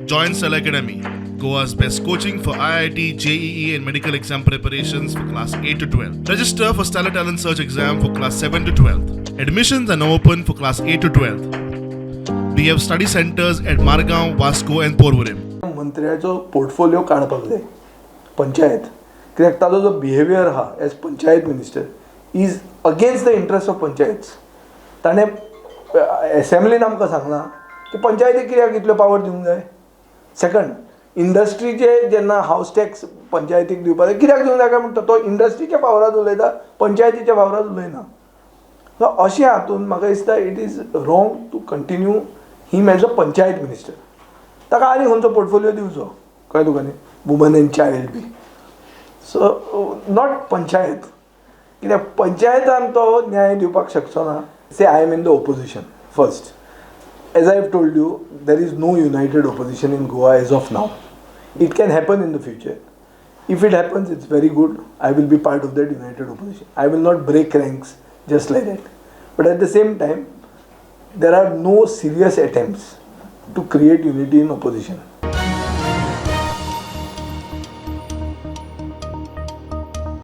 Join Cell Academy, Goa's best coaching for IIT, JEE, and medical exam preparations for class 8 to 12. Register for Stellar Talent Search exam for class 7 to 12. Admissions are now open for class 8 to 12. We have study centers at Margao, Vasco, and Porvorim. मंत्र्याचो portfolio काडपाक जाय पंचायत कित्याक ताजो जो behaviour आहा as panchayat minister is against the interest of panchayats. ताणें एसेंब्लीन आमकां सांगना की पंचायतीक कित्याक इतल्यो पावर दिवंक जाय. सेकंड, इंडस्ट्रीचे जेन्ना हावस टॅक्स पंचायतीक दिवपाक जाय कित्याक दिवंक जाय काय म्हणटा तो इंडस्ट्रीच्या पावरांत उलयता, पंचायतीच्या पावरांत उलयना. सो अशें हातून म्हाका दिसता it is wrong to continue him as a panchayat minister. ताका आनी खंयचो पोर्टफोलिओ दिवचो कळ्ळें तुका न्ही, वुमन एंड चायल्ड बी. सो नॉट पंचायत, कित्याक पंचायतान तो न्याय दिवपाक शकचो ना. Say I am in the opposition first. As I have told you, there is no united opposition in Goa as of now. It can happen in the future. If it happens it's very good. I will be part of that united opposition. I will not break ranks just like that. But at the same time, there are no serious attempts to create unity in opposition.